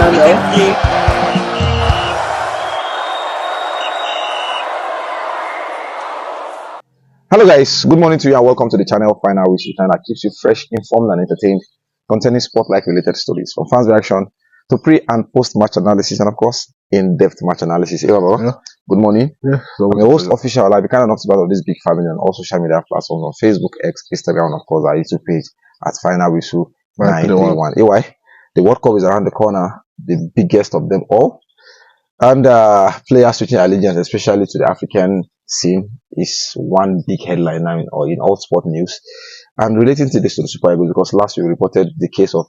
channel. Hello guys, good morning to you and welcome to the channel Final Whistle channel that keeps you fresh, informed and entertained, containing sport-like related stories from fans' reaction to pre and post-match analysis and of course in-depth match analysis. Hey, Baba. Yeah. Good morning. Yeah. I'm your host official. I'll be kind enough to be part of this big family on all social media platforms on Facebook, X, Instagram and of course our YouTube page at Final Whistle 931. AY, the World Cup is around the corner, the biggest of them all. And players switching allegiance, especially to the African scene, is one big headline now in all sport news. And relating to this to the Super Eagles, because last week we reported the case of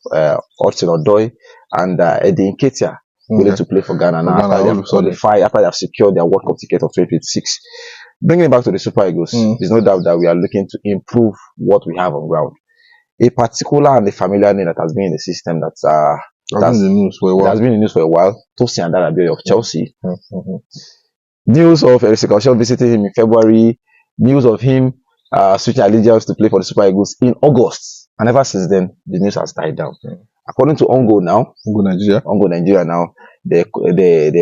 Hudson Odoi and Eddie Nketiah willing to play for Ghana now after they have qualified, after they have secured their World Cup ticket of 2026. Bringing it back to the Super Eagles, there's no doubt that we are looking to improve what we have on ground. A particular and a familiar name that has been in the system that's has been in the news for a while. Tosin and Adarabioyo of Chelsea. News of Chelle visiting him in February. News of him switching allegiance to play for the Super Eagles in August. And ever since then, the news has died down. According to Ongo Nigeria now, they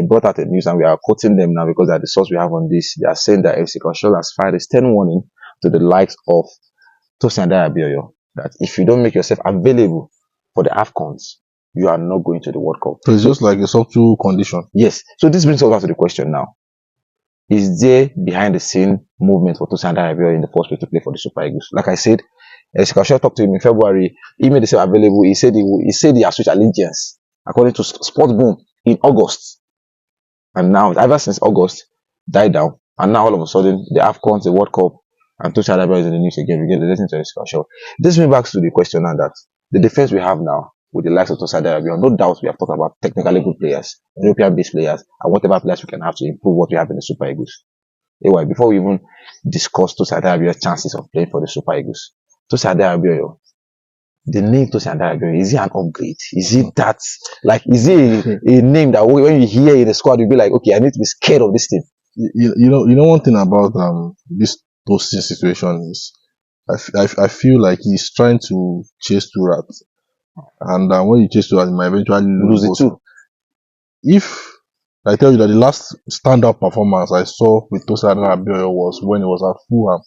brought out the news and we are quoting them now because they're the source we have on this. They are saying that Chelle has fired a stern warning to the likes of Tosin and Adarabioyo that if you don't make yourself available for the AFCONs, you are not going to the World Cup. So it's just like a subtle condition. Yes. So this brings us back to the question now. Is there behind the scene movement for Tosin and Adarabioyo in the first place to play for the Super Eagles? Like I said, Chelle talked to him in February. He made himself available. He said he has switched allegiance according to Sports Boom in August. And now, ever since August, died down. And now all of a sudden, the AFCON, the World Cup, and Tosin and Adarabioyo is in the news again. We get listening to Chelle. This brings back to the question now that the defense we have now with the likes of Tosin and Adarabioyo, no doubt we have talked about technically good players, European-based players, and whatever players we can have to improve what we have in the Super Eagles. Anyway, before we even discuss Tosin and Adarabioyo's chances of playing for the Super Eagles, Tosin and Adarabioyo, the name Tosin and Adarabioyo, is it an upgrade? Is it that, like, is it a name that when you hear in the squad, you'll be like, okay, I need to be scared of this thing? You know one thing about this Tosin situation is, I feel like he's trying to chase two rats. And when you chase two rats, you might eventually lose the two. If I tell you that the last stand-up performance I saw with Tosin and Adarabioyo was when he was at Fulham.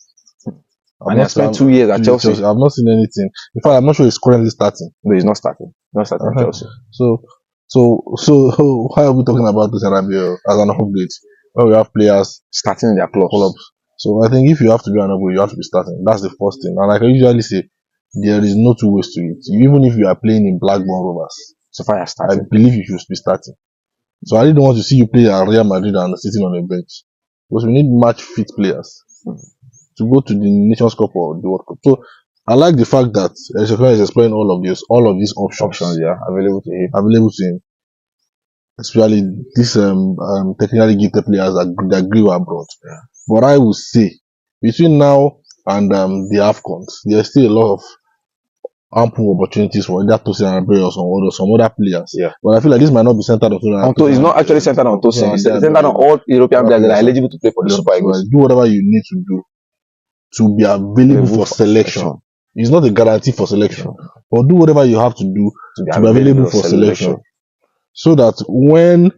And he spent 2 years at Chelsea. I've not seen anything. In fact, I'm not sure he's currently starting. No, he's not starting. Not starting at Chelsea. So why are we talking about Tosin and Adarabioyo as an upgrade when we have players starting in their clubs? So I think if you have to be an upgrade, you have to be starting. That's the first thing. And like I usually say, there is no two ways to it. Even if you are playing in Blackburn Rovers, so far I believe you should be starting. So I really don't want to see you play at Real Madrid and sitting on a bench, because we need match fit players to go to the Nations Cup or the World Cup. So I like the fact that Chelle is exploring all of these options available to him. Especially these technically gifted players that grew abroad. Yeah. But I would say between now and the AFCONs, there's still a lot of ample opportunities for either Tosin and Adarabioyo or some other players. Yeah. But I feel like this might not be centered on Tosin. It's not actually centered on Tosin. It's centered on all European players that are eligible to play for the Super Eagles. Do whatever you need to do to be available for selection. It's not a guarantee for selection, but do whatever you have to do to be available for selection. So that when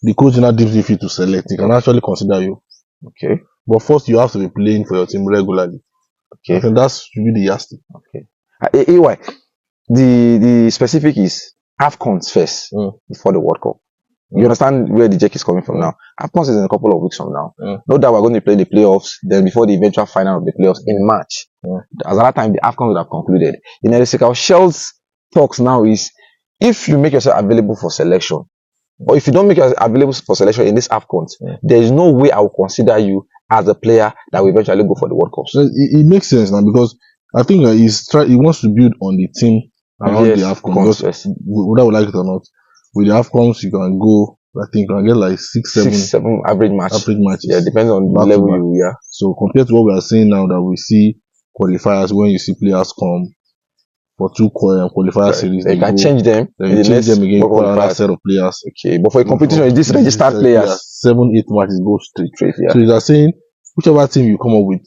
the coach now gives you fit to select, he can actually consider you. Okay. But first, you have to be playing for your team regularly. Okay. I think that should be the yardstick. Okay. Anyway, the specific is AFCONs first before the World Cup. You understand where the check is coming from now? AFCONs is in a couple of weeks from now. No doubt we're going to play the playoffs, then before the eventual final of the playoffs in March. At that time, the AFCON would have concluded. In Chelle's talks now is, if you make yourself available for selection, or if you don't make yourself available for selection in this AFCONs, there is no way I will consider you as a player that will eventually go for the World Cup. So it makes sense now, because I think he wants to build on the team around the AFCON. Because whether we like it or not, with the AFCONs you can go, I think you can get like 6-7 average matches. Yeah, depends on the level you are. So compared to what we are seeing now, that we see qualifiers, when you see players come for two qualifier series, they can change them. Then change them again for another set of players. Okay, but for a competition, it's this registered players. 7-8 matches go straight. Yeah. So they are saying whichever team you come up with,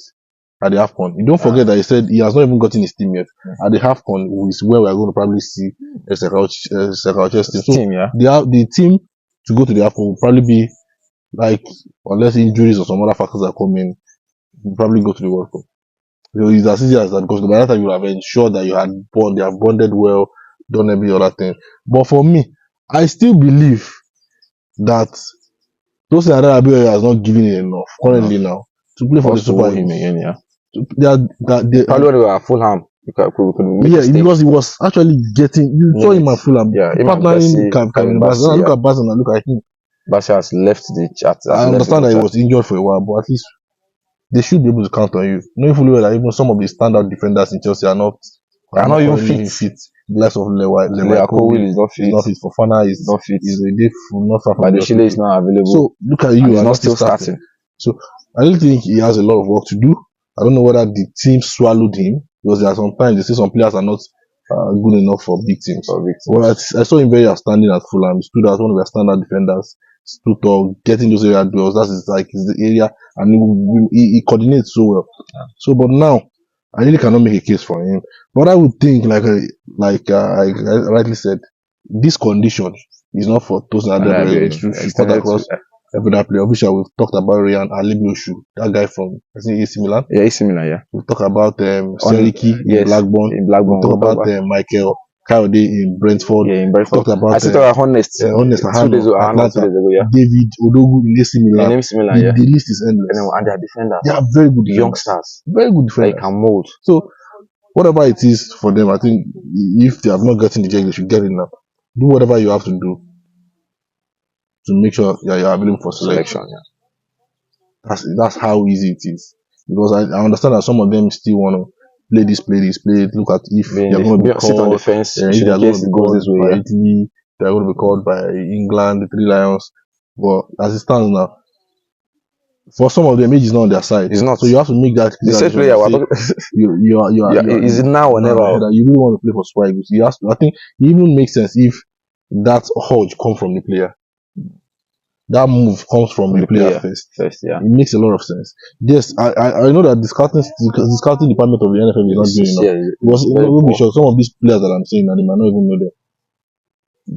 at the AFCON. You don't forget that he said he has not even gotten his team yet. At the AFCON is where we are going to probably see a Sekauche's team. So the team to go to the AFCON will probably be like, unless injuries or some other factors are coming, will probably go to the World Cup. So it's as easy as that, because by that time you have ensured that they have bonded well, done every other thing. But for me, I still believe that Tosin Adarabioyo has not given it enough currently now to play for the Super Eagles. Yeah. Probably when they were at Fulham. Because he was actually getting. You saw him at Fulham, partnering Kevin Bassey. Look at Bassey and look at him. Bassey has left the chat. I understand that he was injured for a while, but at least they should be able to count on you. Knowing fully well that even some of the standout defenders in Chelsea are not even fit. The likes of Lewa is not fit. Fofana is not fit. Is not far from Chelle is not available. So look at you. He's not still starting. So I don't think he has a lot of work to do. I don't know whether the team swallowed him, because there are sometimes they say some players are not good enough for big teams. Well, I saw him very outstanding at Fulham. He stood as one of their standard defenders. Stood tall, getting those area duels. That's the area, and he coordinates so well. So, but now I really cannot make a case for him. But I would think, like I rightly said, this condition is not for Tosin Adarabioyo to cut across every player. Official, we've talked about Adarabioyo, that guy from AC Milan. Yeah, AC Milan. Yeah. We've talked about Seriki in Blackburn. We've talked about Michael Kayode in Brentford. Yeah, in Brentford. Talked about I still talk about Honest. 2 days ago. Yeah. David Odogu in AC Milan. Yeah. The list is endless. And they are defenders. They are very good youngsters. Very good defenders. They can mold. So whatever it is for them, I think if they have not gotten the check, they should get it now. Do whatever you have to do to make sure you are available for selection. Yeah. That's how easy it is. Because I understand that some of them still want to play this. Look at if they are going to be called on the fence. They are going to be called by Italy. They are going to be called by England, the Three Lions. But as it stands now, for some of them, age is not on their side. It's not. So you have to make that. The same player. Is it now or never? That you really want to play for Super Eagles. You have to, I think it even makes sense if that urge comes from the player. That move comes from the player first. Yeah. It makes a lot of sense. Yes, I know that the scouting department of the NFL is not doing enough. Because some of these players that I'm saying, they might not even know them.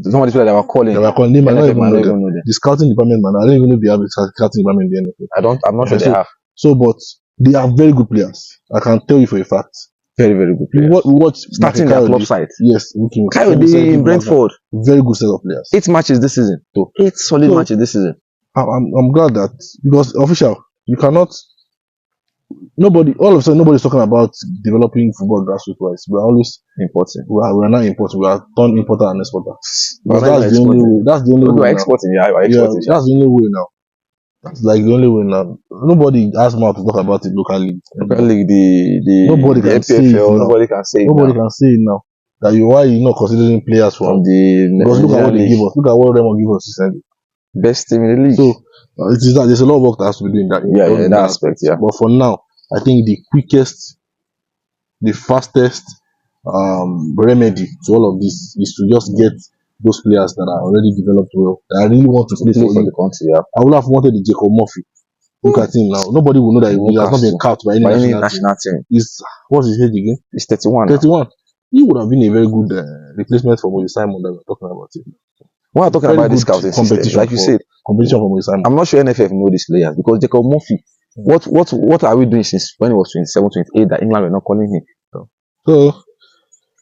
Some of these players that were calling. They might not even know them. The scouting department, I don't even know if they have a scouting department in the NFL. I'm not sure they have. So, but they are very good players. I can tell you for a fact. Very, very good players. What starting their club side. Yes, Kayode in Brentford. Very good set of players. 8 matches this season. 8 solid matches this season. I'm glad that, because official, you cannot. All of a sudden, nobody's talking about developing football grassroots wise. We are always importing. We are not importing. We are turned importer and exporter. That's the only way. That's the only way. Exporting. That's the only way now. That's like the only way now. Nobody has mouth to talk about it locally. Nobody can say it now. Nobody can say it. Nobody can say it now. That why you not considering players from the. Because look at what they give us. Look at what Raymond give us recently. Best team in the league. So it is that there's a lot of work that has to be doing that. In that aspect. Yeah. But for now, I think the quickest, the fastest remedy to all of this is to just get those players that are already developed well, that I really want to play for the country. Yeah. I would have wanted the Jacob Murphy. Look at him now. Nobody will know that he has not been capped by any national team. What's his age again? He's 31. 31. He would have been a very good replacement for Moses Simon that we're talking about. We're talking about this scouting competition, like you said. Competition for Moses Simon. I'm not sure NFF know these players, because Jacob Murphy. What are we doing since when he was 27, 28 that England were not calling him? So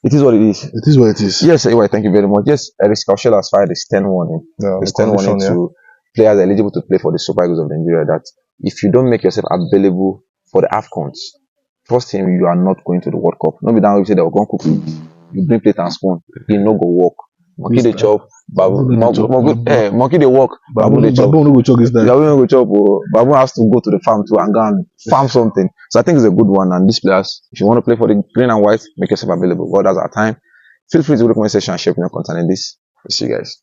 it is what it is. It is what it is. Yes, anyway, thank you very much. Yes, Chelle has fired a stern warning. A stern warning to players eligible to play for the Super Eagles of Nigeria that if you don't make yourself available for the AFCONs, trust him, you are not going to the World Cup. Not be down, you say they will go cook you bring plate and spoon. He no go walk. Monkey the chop, monkey the walk, babu the chop. Babu no go chop this time. Babu no go chop. Babu has to go to the farm too and go and farm something. So I think it's a good one. And these players, if you want to play for the green and white, make yourself available. Well, that's our time. Feel free to go to the comment section and share your content in this. See you guys.